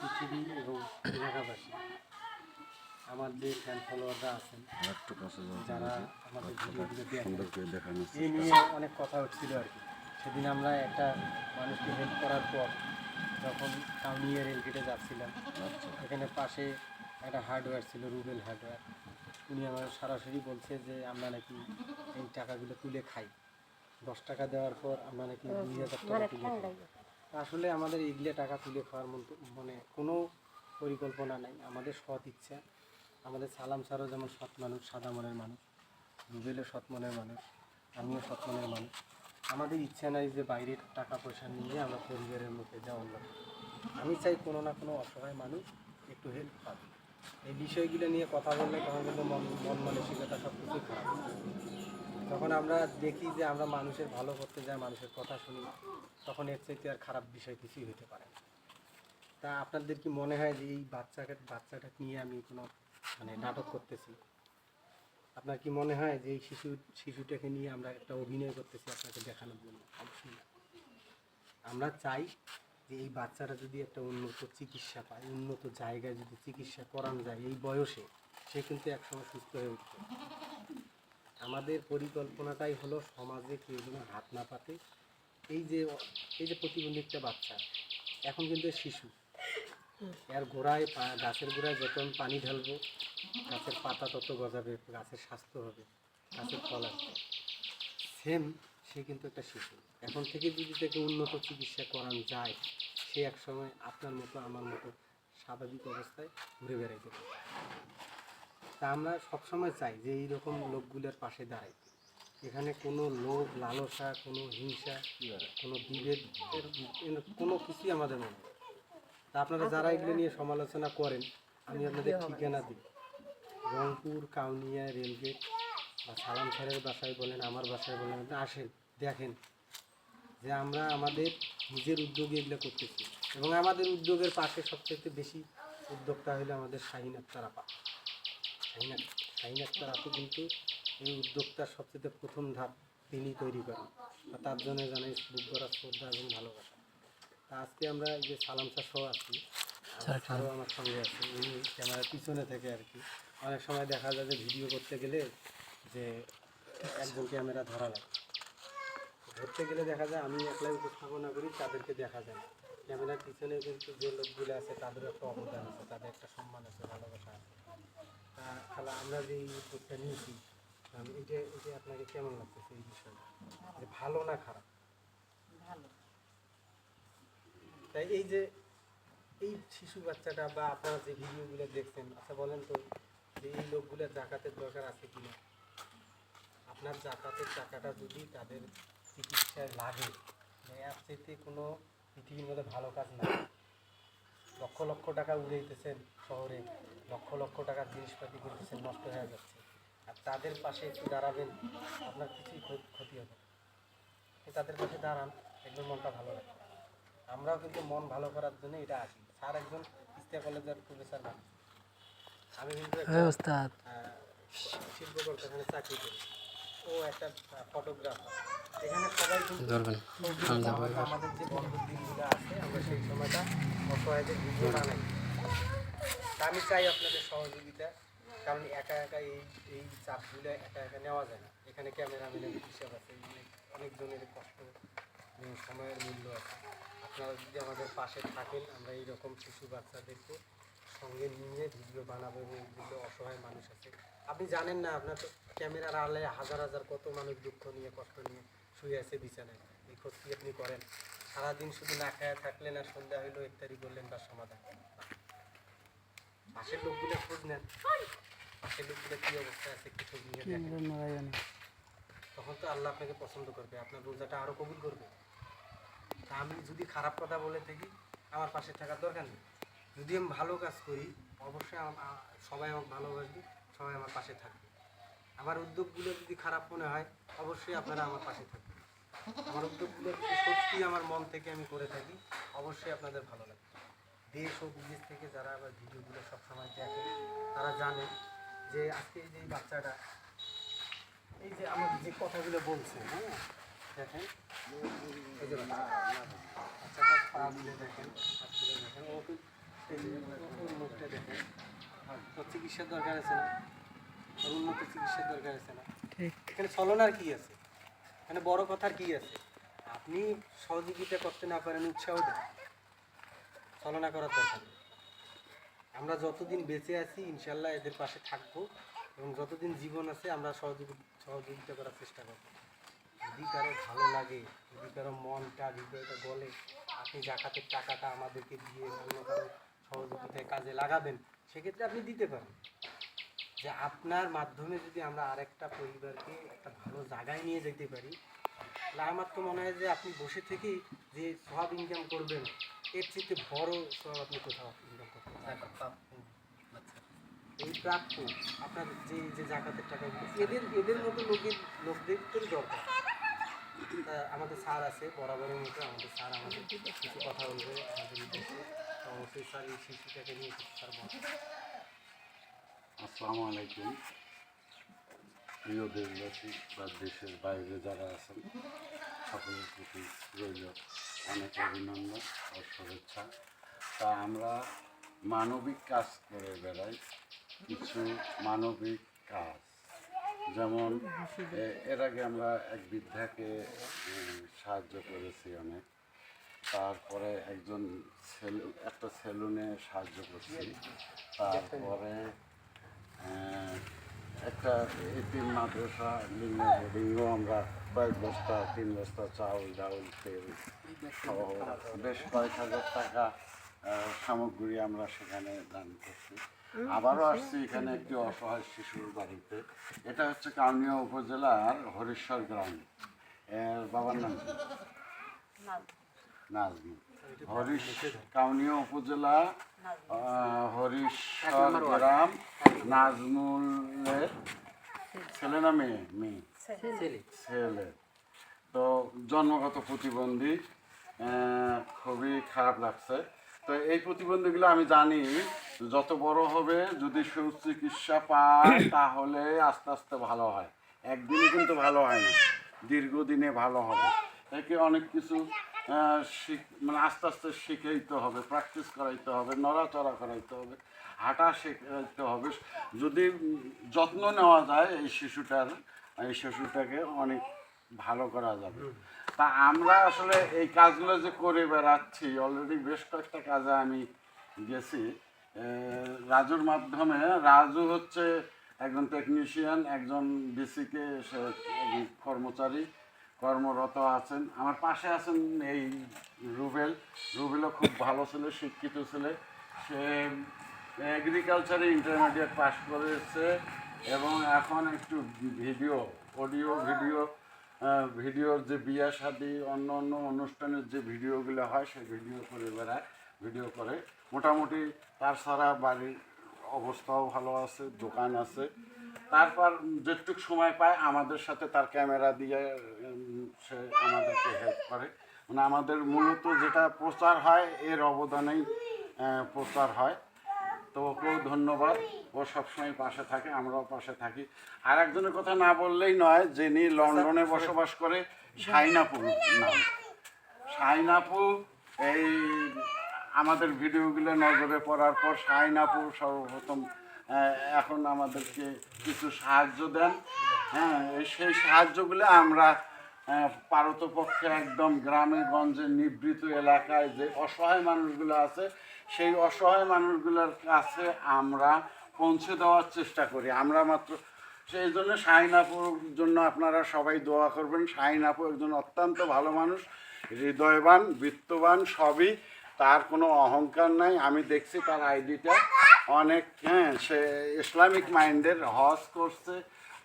পৃথিবী এবং এলাকাবাসী, আমার যে ফ্যান ফলোয়াররা আছেন, যারা আমাদের ভিডিওগুলো দেখেন, এই নিয়ে অনেক কথা হচ্ছিল আর কি। সেদিন আমরা একটা মানুষকে হেল্প করার পর যখন কাউনিয়া রেলগেটে যাচ্ছিলাম, এখানে পাশে একটা হার্ডওয়্যার ছিল, রুবেল হার্ডওয়্যার। উনি আমার সরাসরি বলছে যে আমরা নাকি এই টাকাগুলো তুলে খাই, 10 টাকা দেওয়ার পর আমরা নাকি 2000 টাকা তুলে খাই। আসলে আমাদের এগুলো টাকা তুলে খাওয়ার মতো মানে কোনো পরিকল্পনা নাই। আমাদের সৎ ইচ্ছা, আমাদের সালাম স্যারও যেমন সৎ মানুষ, সাদা মনের মানুষ, রুবেলও সৎ মনের মানুষ, আমিও সৎ মনের মানুষ। আমাদের ইচ্ছা নাই যে বাইরের টাকা পয়সা নিয়ে আমরা পরিবারের মুখে যা অন্য। আমি চাই কোনো না কোনো অসহায় মানুষ একটু হেল্প পাবে। এই বিষয়গুলো নিয়ে কথা বললে তখন কিন্তু মন মানসিকতা সব কিছুই খারাপ। যখন আমরা দেখি যে আমরা মানুষের ভালো করতে যাই, মানুষের কথা শুনি, তখন এর চাইতে আর খারাপ বিষয় কিছুই হতে পারে না। তা আপনাদের কি মনে হয় যে এই বাচ্চাটা নিয়ে আমি কোনো মানে নাটক করতেছি? আপনার কি মনে হয় যে এই শিশুটাকে নিয়ে আমরা একটা অভিনয় করতেছি আপনাকে দেখানোর জন্য? অবশ্যই না। আমরা চাই যে এই বাচ্চাটা যদি একটা উন্নত চিকিৎসা পায়, উন্নত জায়গায় যদি চিকিৎসা করানো যায় এই বয়সে, সে কিন্তু একসময় সুস্থ হয়ে উঠবে। আমাদের পরিকল্পনাটাই হলো সমাজে কেউ যেন হাত না পাতে। এই যে প্রতিবন্ধী একটা বাচ্চা, এখন কিন্তু শিশু, এর গোড়ায় গাছের গোড়ায় যত আমি পানি ঢালবো, গাছের পাতা তত গজাবে, গাছের স্বাস্থ্য হবে, গাছের ফল আসবে। সেম, সে কিন্তু একটা শিশু। এখন থেকে যদি তাকে উন্নত চিকিৎসা করানো যায়, সে একসময় আপনার মতো আমার মতো স্বাভাবিক অবস্থায় ঘুরে বেড়াইতে পারে। তা আমরা সবসময় চাই যে এইরকম লোকগুলোর পাশে দাঁড়াই। এখানে কোনো লোভ লালসা, কোনো হিংসা, কোনো বিভেদ কোনো কিছুই আমাদের মনে নেই। তা আপনারা যারা এগুলো নিয়ে সমালোচনা করেন, আমি আপনাদের ঠিকানা দিই, রংপুর কাউনিয়া রেলগেট বা সালাম স্যারের বাসায় বলেন, আমার বাসায় বলেন, আপনি আসেন, দেখেন যে আমরা আমাদের নিজের উদ্যোগে এগুলো করতেছি। এবং আমাদের উদ্যোগের পাশে সবচেয়ে বেশি উদ্যোক্তা হলো আমাদের শাহিন আক্তার আপা। শাহিন আক্তার আপু কিন্তু এই উদ্যোক্তার সবচেয়ে প্রথম ধাপ তিনি তৈরি করেন। তার জন্য জানাই বুক ভরা শ্রদ্ধা এবং ভালোবাসা। তা আজকে আমরা এই যে সালাম স্যার সহ আছি, আরও আমার সঙ্গে আছে, উনি ক্যামেরার পিছনে থেকে আর কি। অনেক সময় দেখা যায় যে ভিডিও করতে গেলে যে একজন ক্যামেরা ধরা লাগে, ধরতে গেলে দেখা যায় আমি একলাই উপস্থাপনা করি, তাদেরকে দেখা যায় না। ক্যামেরার পিছনে কিন্তু যে লোকগুলো আছে তাদেরও একটা অবদান আছে, তাদের একটা সম্মান আছে, ভালোবাসা আছে। তা খালা, আমরা যে এই উদ্যোগটা নিয়েছি, এটা আপনাকে কেমন লাগতেছে এই বিষয়টা, যে ভালো না খারাপ? ভালো। তাই এই যে এই শিশু বাচ্চাটা বা আপনারা যে ভিডিওগুলো দেখছেন, আচ্ছা বলেন তো যে এই লোকগুলোর জাকাতের দরকার আছে কিনা? আপনার জাকাতের টাকাটা যদি তাদের চিকিৎসায় লাগে, এর চাইতে কোনো পৃথিবীর মধ্যে ভালো কাজ না। লক্ষ লক্ষ টাকা উড়াইতেছেন শহরে, লক্ষ লক্ষ টাকার জিনিসপাতি কিনতেছেন, নষ্ট হয়ে যাচ্ছে, আর তাদের পাশে একটু দাঁড়াবেন, আপনার কিছুই ক্ষতি হবে। তাদের পাশে দাঁড়ান, একদম মনটা ভালো লাগে। আমরাও কিন্তু মন ভালো করার জন্য এটা আসি। স্যার একজন ইস্তিয়া কলেজের প্রফেসর মানুষ, আমি কিন্তু একটা শিল্প কলকারখানায় চাকরি করি, ও একটা ফটোগ্রাফার। এখানে সবাই কিন্তু আমাদের যে বন্ধুর দিনগুলো আছে, আমরা সেই সময়টা অসহায়দের ভিডিও বানাই। তা আমি চাই আপনাদের সহযোগিতা, কারণ একা একা এই চাপগুলো একা একা নেওয়া যায় না। এখানে ক্যামেরাম্যানের হিসাব আছে, অনেকজনের কষ্ট এবং সময়ের মূল্য আছে। আপনারা যদি আমাদের পাশে থাকেন, আমরা এইরকম শিশু বাচ্চাদেরকে সঙ্গে নিয়ে ভিডিও বানাবো। এবং যেগুলো অসহায় মানুষ আছে, আপনি জানেন না, আপনার তো ক্যামেরার আড়ালে হাজার হাজার কত মানুষ দুঃখ নিয়ে কষ্ট নিয়ে শুয়ে আছে বিছানায়। এই খোঁজ কি আপনি করেন? সারাদিন শুধু না খায়া থাকলেন আর সন্ধ্যা হইলো ইফতারি করলেন, তার সমাধান। পাশের লোকগুলো খোঁজ নেন, পাশের লোকগুলো কী অবস্থায় আছে একটু খোঁজ নিয়ে দেখেন। তখন তো আল্লাহ আপনাকে পছন্দ করবে, আপনার রোজাটা আরও কবুল করবে। তা আমি যদি খারাপ কথা বলে থাকি, আমার পাশে থাকার দরকার নেই। যদি আমি ভালো কাজ করি, অবশ্যই সবাই আমাকে ভালোবাসবে, সবাই আমার পাশে থাকবে। আমার উদ্যোগগুলো যদি খারাপ মনে হয়, অবশ্যই আপনারা আমার পাশে থাকবেন। আমার উদ্যোগগুলো যদি সত্যি আমার মন থেকে আমি করে থাকি, অবশ্যই আপনাদের ভালো লাগবে। দেশ ও বিদেশ থেকে যারা আবার ভিডিওগুলো সবসময় দেখে, তারা জানে যে আজকে এই যে বাচ্চাটা, এই যে আমার যে কথাগুলো বলছে, হ্যাঁ দেখেন, এই যে বাচ্চাটার পা গুলো দেখেন, হাতগুলো দেখেন, ও এই চিকিৎসার দরকার আছে না, ওর উন্নত চিকিৎসার দরকার আছে না। এখানে ছলনার কি আছে, এখানে বড় কথার কি আছে? আপনি সহযোগিতা করতে না পারেন, উৎসাহ দেন, ছলনা করার দরকার নেই। আমরা যতদিন বেঁচে আছি ইনশাল্লাহ এদের পাশে থাকবো, এবং যতদিন জীবন আছে আমরা সহযোগিতা করার চেষ্টা করবো। যদি কারো ভালো লাগে, যদি কারো মনটা হৃদয়টা বলে আপনি জাকাতের টাকাটা আমাদেরকে দিয়ে অন্য কারো সহযোগিতায় কাজে লাগাবেন, সেক্ষেত্রে আপনি দিতে পারেন। যে আপনার মাধ্যমে যদি আমরা আরেকটা পরিবারকে একটা ভালো জায়গায় নিয়ে যেতে পারি, তাহলে আমার তো মনে হয় যে আপনি বসে থেকেই যে সব ইনকাম করবেন, এর চেয়ে বড় সব আপনি কোথাও ইনকাম করতে পারবেন। এই প্রাপ্য আপনার যে যে জাকাতের টাকা, এদের মতো লোকদের দরকার। আমাদের স্যার আছে বরাবরের মতো, আমাদের স্যার আমাদের কিছু কথা বলবে আমাদের উদ্দেশ্যে, অবশ্যই স্যার এই শিশুটাকে নিয়ে কিছু স্যার বলবেন। আসসালামু আলাইকুম। প্রিয় দেশবাসী বা দেশের বাইরে যারা আছেন সকলের প্রতি রইল অনেক অভিনন্দন ও শুভেচ্ছা। তা আমরা মানবিক কাজ করে বেড়াই, কিছু মানবিক কাজ, যেমন এর আগে আমরা এক বৃদ্ধাকে সাহায্য করেছি অনেক, তারপরে একটা সেলুনে সাহায্য করছি, তারপরে একটা এতিম মাদ্রাসা বোর্ডিংও আমরা কয়েক বস্তা 3 বস্তা চাউল ডাউল তেল সহ বেশ কয়েক হাজার টাকা সামগ্রী আমরা সেখানে দান করছি। আবারও আসছি এখানে একটি অসহায় শিশুর বাড়িতে। এটা হচ্ছে কাউনিয়া উপজেলার হরিশ্বর গ্রাম। এর বাবার নাম নাজমুল। কাউনিয়া উপজেলা হরিশ্বর গ্রাম। নাজমুলের ছেলে না মেয়ে? ছেলে। তো জন্মগত প্রতিবন্ধী, খুবই খারাপ লাগছে। তো এই প্রতিবন্ধীগুলো আমি জানি যত বড় হবে যদি সুচিকিৎসা পায় তাহলে আস্তে আস্তে ভালো হয়, একদিনে কিন্তু ভালো হয় না, দীর্ঘদিনে ভালো হবে। একে অনেক কিছু মানে আস্তে আস্তে শিখাইতে হবে, প্র্যাকটিস করাইতে হবে, নড়াচড়া করাইতে হবে, হাঁটা শেখাইতে হবে। যদি যত্ন নেওয়া যায় এই শিশুটাকে অনেক ভালো করা যাবে। তা আমরা আসলে এই কাজগুলো যে করে বেড়াচ্ছি, অলরেডি বেশ কয়েকটা কাজে আমি গেছি রাজুর মাধ্যমে। রাজু হচ্ছে একজন টেকনিশিয়ান, একজন বিসিকে সে কর্মরত আছেন। আমার পাশে আছেন এই রুবেলও খুব ভালো ছেলে, শিক্ষিত ছেলে। সে এগ্রিকালচারে ইন্টারমিডিয়েট পাস করেছে এবং এখন একটু ভিডিওর যে বিয়া শাদী অন্য অন্য অনুষ্ঠানের যে ভিডিওগুলো হয় সেই ভিডিও করে মোটামুটি। তার সারা বাড়ির অবস্থাও ভালো আছে, দোকান আছে। তারপর যেটুক সময় পায় আমাদের সাথে তার ক্যামেরা দিয়ে সে আমাদেরকে হেল্প করে। মানে আমাদের মূলত যেটা প্রচার হয় এর অবদানেই প্রচার হয়। তো ওকেও ধন্যবাদ, ও সবসময় পাশে থাকে, আমরাও পাশে থাকি। আর একজনের কথা না বললেই নয়, যিনি লন্ডনে বসবাস করে, শাহিনাপুর নাম। শাহিনাপু এই আমাদের ভিডিওগুলো নজরে পড়ার পর শাহিনাপু সর্বপ্রথম এখন আমাদেরকে কিছু সাহায্য দেন। হ্যাঁ, সেই সাহায্যগুলো আমরা পারতপক্ষে একদম গ্রামে গঞ্জে নিভৃত এলাকায় যে অসহায় মানুষগুলো আছে সেই অসহায় মানুষগুলোর কাছে আমরা পৌঁছে দেওয়ার চেষ্টা করি। আমরা মাত্র সেই জন্য শাহিনাপুর জন্য আপনারা সবাই দোয়া করবেন। শাহিনাপু একজন অত্যন্ত ভালো মানুষ, হৃদয়বান, বিত্তবান, সবই। তার কোনো অহংকার নাই। আমি দেখছি তার আইডিটা অনেক, সে ইসলামিক মাইন্ডের, হজ করছে,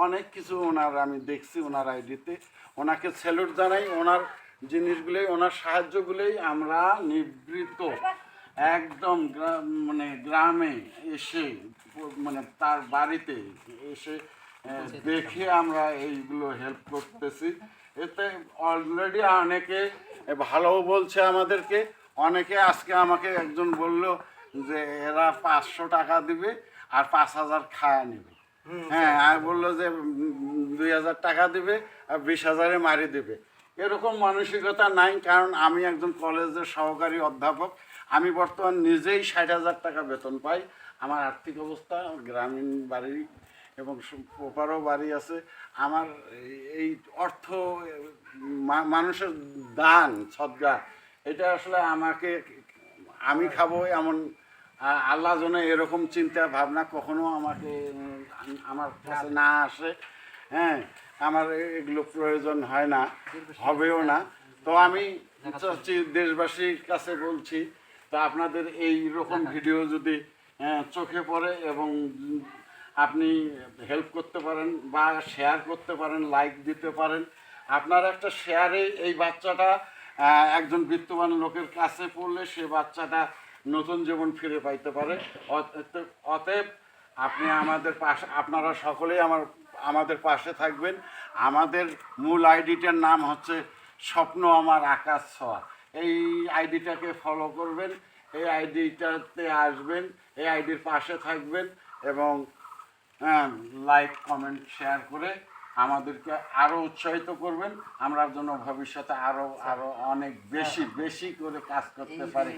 অনেক কিছু ওনার আমি দেখছি ওনার আইডিতে। ওনাকে স্যালুট জানাই। ওনার জিনিসগুলোই, ওনার সাহায্যগুলোই আমরা নিবৃত্ত একদম মানে গ্রামে এসে, মানে তার বাড়িতে এসে দেখে আমরা এইগুলো হেল্প করতেছি। এতে অলরেডি অনেকে ভালোও বলছে আমাদেরকে। অনেকে আজকে আমাকে একজন বলল যে এরা 500 টাকা দিবে আর 5000 খায়া নেবে। হ্যাঁ, আর বললো যে 2000 টাকা দিবে আর 20,000-এ মারি দেবে। এরকম মানসিকতা নাই, কারণ আমি একজন কলেজের সহকারী অধ্যাপক। আমি বর্তমান নিজেই 60,000 টাকা বেতন পাই। আমার আর্থিক অবস্থা গ্রামীণ বাড়ি এবং প্রপারও বাড়ি আছে। আমার এই অর্থ মানুষের দান সদকা এটা আসলে আমাকে আমি খাবো এমন আল্লাহ যেন এরকম চিন্তা ভাবনা কখনো আমাকে আমার কাছে না আসে। হ্যাঁ, আমার এগুলো প্রয়োজন হয় না, হবেও না। তো আমি দেশবাসীর কাছে বলছি, তো আপনাদের এই রকম ভিডিও যদি চোখে পড়ে এবং আপনি হেল্প করতে পারেন বা শেয়ার করতে পারেন, লাইক দিতে পারেন, আপনার একটা শেয়ারে এই বাচ্চাটা একজন বিত্তবান লোকের কাছে পড়লে সে বাচ্চাটা নতুন জীবন ফিরে পাইতে পারে। অতএব আপনি আমাদের পাশে, আপনারা সকলেই আমাদের পাশে থাকবেন। আমাদের মূল আইডিটার নাম হচ্ছে স্বপ্ন আমার আকাশ ছোঁয়া। এই আইডিটাকে ফলো করবেন, এই আইডিটাতে আসবেন, এই আইডির পাশে থাকবেন এবং লাইক কমেন্ট শেয়ার করে আমাদেরকে আরও উৎসাহিত করবেন। আমরা যেন ভবিষ্যতে আরও অনেক বেশি করে কাজ করতে পারি।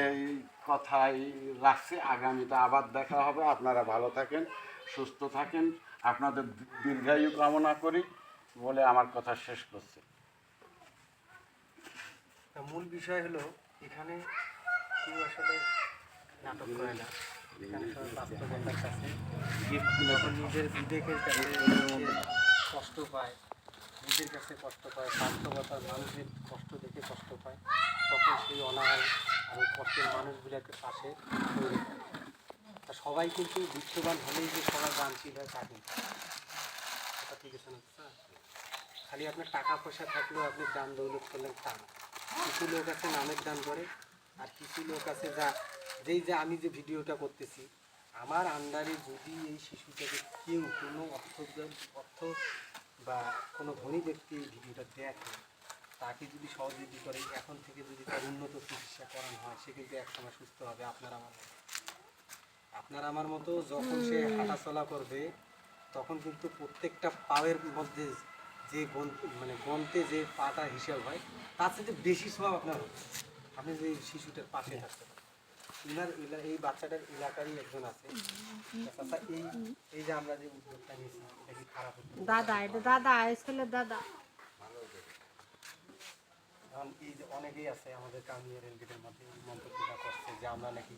এই কথাই রাখছি। আগামীতে আবার দেখা হবে। আপনারা ভালো থাকেন, সুস্থ থাকেন, আপনাদের দীর্ঘায়ু কামনা করি বলে আমার কথা শেষ করছি। মূল বিষয় হলো এখানে কেউ আসলে নাটক করে না, এখানে সবাই বাস্তবতার কাছে যখন নিজের বিবেকের কাছে কষ্ট পায়, নিজের কাছে কষ্ট পায়, বাস্তবতার মানুষের কষ্ট দেখে কষ্ট পায়, তখন সেই অনাহার আর কষ্টের মানুষগুলোকে পাশে তৈরি করে। তা সবাই কিন্তু বিত্তবান হলেই যে সবাই দানশীল হয় তা কিন্তু কথা ঠিক আছে না? খালি আপনার টাকা পয়সা থাকলেও আপনি দান দৌলত করলেন তা না। কিছু লোক আছে নামের দান করে, আর কিছু লোক আছে যেই যে আমি যে ভিডিওটা করতেছি, আমার আন্ডারে যদি এই শিশুটাকে কেউ কোনো অর্থ বা কোনো ধনী ব্যক্তি এই ভিডিওটা দেখে, তাকে যদি সহযোগী করে, এখন থেকে যদি তার উন্নত চিকিৎসা করানো হয়, সে কিন্তু একসময় সুস্থ হবে। আপনার আমার মতো যখন সে হাঁটাচলা করবে, তখন কিন্তু প্রত্যেকটা পায়ের মধ্যে যে গন্তে যে পাটা হিসাব হয়, তার সাথে বেশি সব আপনার হবে। আপনি যে শিশুটার পাশে থাকতে পারেন। এই বাচ্চাটার এলাকারই একজন আছে, এই যে আমরা যে উদ্যোগটা নিয়েছি, এটা কি খারাপ হচ্ছে? দাদা, এটা দাদা ছেলে দাদা। কারণ এই যে অনেকেই আছে আমাদের কামিয়া রেলগেটের মধ্যে মন্তব্যটা করছে যে আমরা নাকি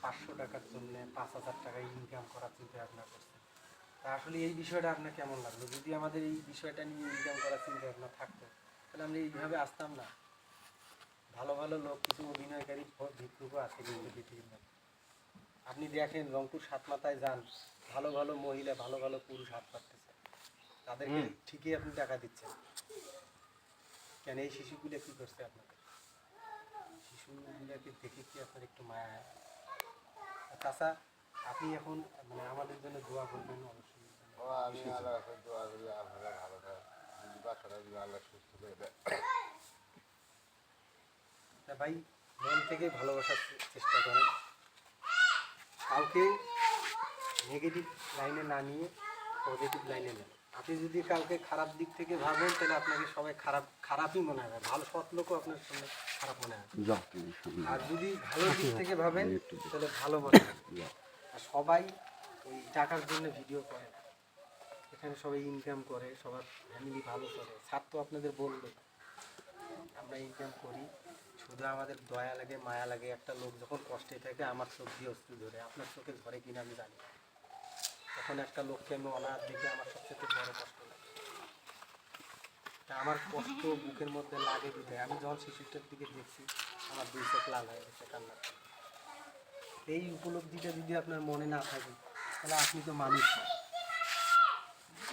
500 টাকার জন্য 5,000 টাকা ইনকাম করার চিন্তা ভাবনা করছে। তা আসলে এই বিষয়টা আপনার কেমন লাগলো? যদি আমাদের এই বিষয়টা নিয়ে ইনকাম করার চিন্তা ভাবনা থাকতো, তাহলে আমরা এইভাবে আসতাম না। ভালো ভালো লোক, কিছু অভিনয়কারী ভিক্ষুকও আছে কিন্তু পৃথিবীর মধ্যে। আপনি দেখেন রংপুর সাতমাথায় যান, ভালো ভালো মহিলা, ভালো ভালো পুরুষ হাত পাততেছে, তাদেরকে ঠিকই আপনি টাকা দিচ্ছেন কেন? এই শিশুগুলো কি করছে আপনাদের? শিশুগুলোকে দেখে কি আপনার একটু মায়া হয়? তাছাড়া আপনি এখন আমাদের জন্য দোয়া করবেন অবশ্যই। আমি আল্লাহর কাছে দোয়া করি আপনারা ভালো থাকেন, বাচ্চারা যদি আল্লাহ সুস্থ করে দেয়। ভাই, মন থেকে ভালোবাসার চেষ্টা করেন, কাউকে নেগেটিভ লাইনে না নিয়ে পজিটিভ লাইনে নেন। আপনি যদি কাউকে খারাপ দিক থেকে ভাবেন, তাহলে আপনাকে সবাই খারাপই মনে হবে, ভালো সৎ লোকও আপনার সামনে খারাপ মনে হবে। আর যদি ভালো দিক থেকে ভাবেন, তাহলে ভালো মনে হবে। আর সবাই ওই টাকার জন্য ভিডিও করে না, এখানে সবাই ইনকাম করে, সবার ফ্যামিলি ভালো করে। স্যার তো আপনাদের বললো আমরা ইনকাম করি, শুধু আমাদের দয়া লাগে, মায়া লাগে। একটা লোক যখন কষ্টে থাকে, আমার চোখ দিয়ে অশ্রু ধরে, আপনার চোখে ধরে কিনা আমি জানি, তখন একটা লোককে আমি অনাহার দেখে আমার সবচেয়ে বড় কষ্ট লাগে। তা আমার কষ্ট বুকের মধ্যে লাগে দিতে, আমি যখন শিশুটার দিকে দেখছি, আমার দুই চোখ লাল হয়ে গেছে কান্না। এই উপলব্ধিটা যদি আপনার মনে না থাকে, তাহলে আপনি তো মানুষ না।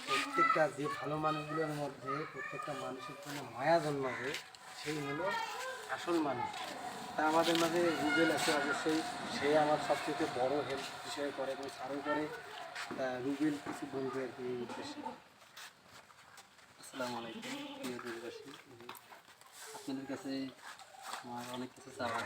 প্রত্যেকটা যে ভালো মানুষগুলোর মধ্যে প্রত্যেকটা মানুষের জন্য মায়া জন্মাবে, সেই হলো আসল মানুষ। তা আমাদের মাঝে রুবেল আছে, অবশ্যই সে আমার সবচেয়ে বড় হেল্প বিষয় করে এবং আরও করে। তা রুবেল কিছু বলবে আর কি এই উদ্দেশ্যে। আসসালামু আলাইকুম প্রিয় দেশবাসী, আপনাদের কাছে আমার অনেক কিছু চাওয়ার।